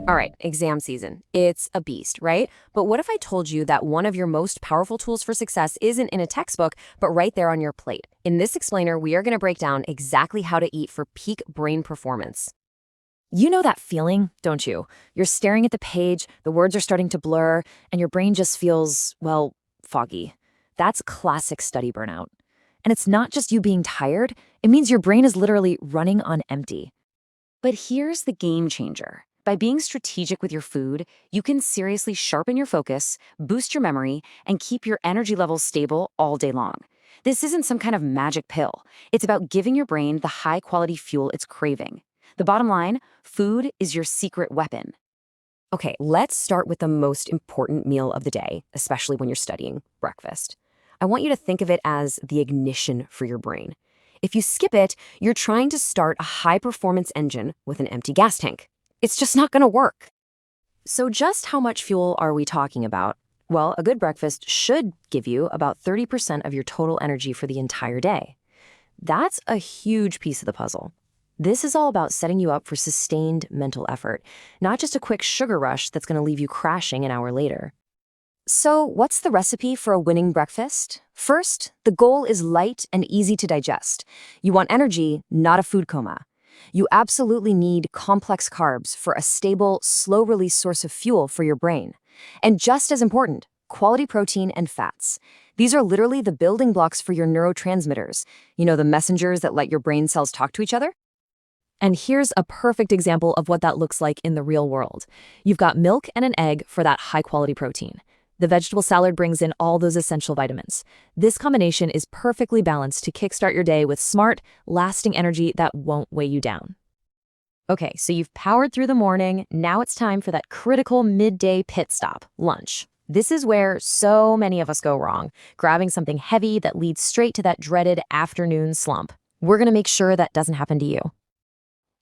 All right, exam season. It's a beast, right? But what if I told you that one of your most powerful tools for success isn't in a textbook, but right there on your plate? In this explainer, we are going to break down exactly how to eat for peak brain performance. You know that feeling, don't you? You're staring at the page, the words are starting to blur, and your brain just feels, well, foggy. That's classic study burnout. And it's not just you being tired, it means your brain is literally running on empty. But here's the game changer. By being strategic with your food, you can seriously sharpen your focus, boost your memory, and keep your energy levels stable all day long. This isn't some kind of magic pill. It's about giving your brain the high-quality fuel it's craving. The bottom line, food is your secret weapon. Okay, let's start with the most important meal of the day, especially when you're studying, breakfast. I want you to think of it as the ignition for your brain. If you skip it, you're trying to start a high-performance engine with an empty gas tank. It's just not going to work. So just how much fuel are we talking about? Well, a good breakfast should give you about 30% of your total energy for the entire day. That's a huge piece of the puzzle. This is all about setting you up for sustained mental effort, not just a quick sugar rush that's going to leave you crashing an hour later. So what's the recipe for a winning breakfast? First, the goal is light and easy to digest. You want energy, not a food coma. You absolutely need complex carbs for a stable, slow-release source of fuel for your brain. And just as important, quality protein and fats. These are literally the building blocks for your neurotransmitters. You know, the messengers that let your brain cells talk to each other? And here's a perfect example of what that looks like in the real world. You've got milk and an egg for that high-quality protein. The vegetable salad brings in all those essential vitamins. This combination is perfectly balanced to kickstart your day with smart, lasting energy that won't weigh you down. Okay, so you've powered through the morning. Now it's time for that critical midday pit stop, lunch. This is where so many of us go wrong, grabbing something heavy that leads straight to that dreaded afternoon slump. We're going to make sure that doesn't happen to you.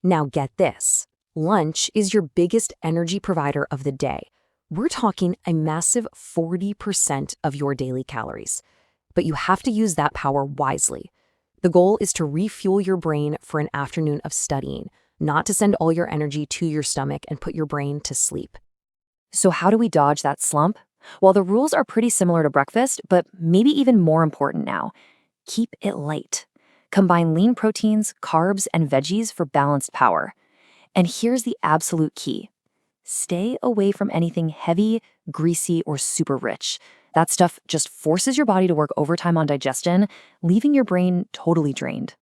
Now get this. Lunch is your biggest energy provider of the day. We're talking a massive 40% of your daily calories. But you have to use that power wisely. The goal is to refuel your brain for an afternoon of studying, not to send all your energy to your stomach and put your brain to sleep. So how do we dodge that slump? Well, the rules are pretty similar to breakfast, but maybe even more important now. Keep it light. Combine lean proteins, carbs, and veggies for balanced power. And here's the absolute key. Stay away from anything heavy, greasy, or super rich. That stuff just forces your body to work overtime on digestion, leaving your brain totally drained.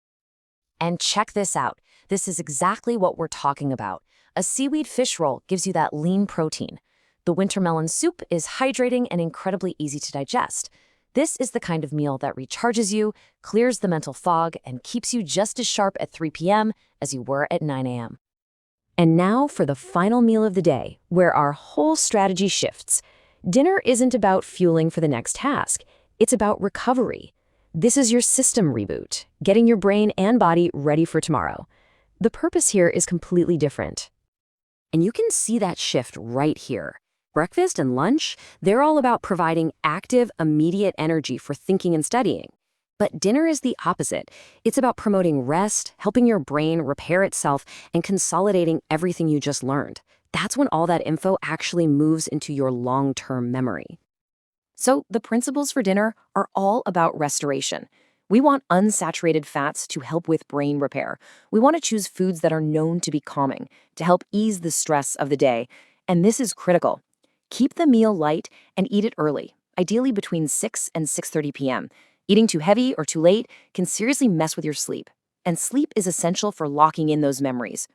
And check this out. This is exactly what we're talking about. A seaweed fish roll gives you that lean protein. The winter melon soup is hydrating and incredibly easy to digest. This is the kind of meal that recharges you, clears the mental fog, and keeps you just as sharp at 3 p.m. as you were at 9 a.m. And now for the final meal of the day, where our whole strategy shifts. Dinner isn't about fueling for the next task. It's about recovery. This is your system reboot, getting your brain and body ready for tomorrow. The purpose here is completely different. And you can see that shift right here. Breakfast and lunch, they're all about providing active, immediate energy for thinking and studying. But dinner is the opposite. It's about promoting rest, helping your brain repair itself, and consolidating everything you just learned. That's when all that info actually moves into your long-term memory. So the principles for dinner are all about restoration. We want unsaturated fats to help with brain repair. We want to choose foods that are known to be calming, to help ease the stress of the day. And this is critical. Keep the meal light and eat it early, ideally between 6 and 6:30 p.m. Eating too heavy or too late can seriously mess with your sleep. And sleep is essential for locking in those memories.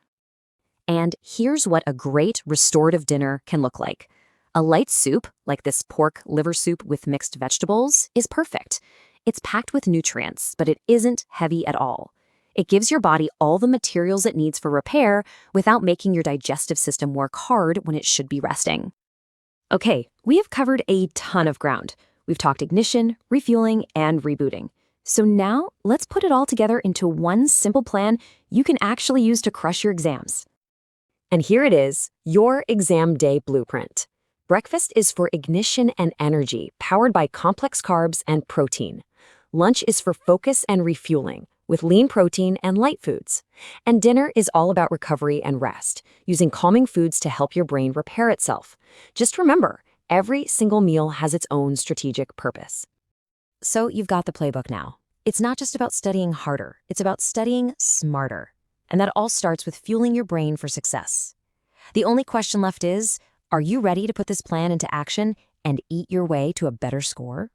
And here's what a great restorative dinner can look like. A light soup, like this pork liver soup with mixed vegetables, is perfect. It's packed with nutrients, but it isn't heavy at all. It gives your body all the materials it needs for repair without making your digestive system work hard when it should be resting. Okay, we have covered a ton of ground. We've talked ignition, refueling, and rebooting. So now, let's put it all together into one simple plan you can actually use to crush your exams. And here it is, your exam day blueprint. Breakfast is for ignition and energy, powered by complex carbs and protein. Lunch is for focus and refueling, with lean protein and light foods. And dinner is all about recovery and rest, using calming foods to help your brain repair itself. Just remember, every single meal has its own strategic purpose. So you've got the playbook now. It's not just about studying harder, it's about studying smarter. And that all starts with fueling your brain for success. The only question left is, are you ready to put this plan into action and eat your way to a better score?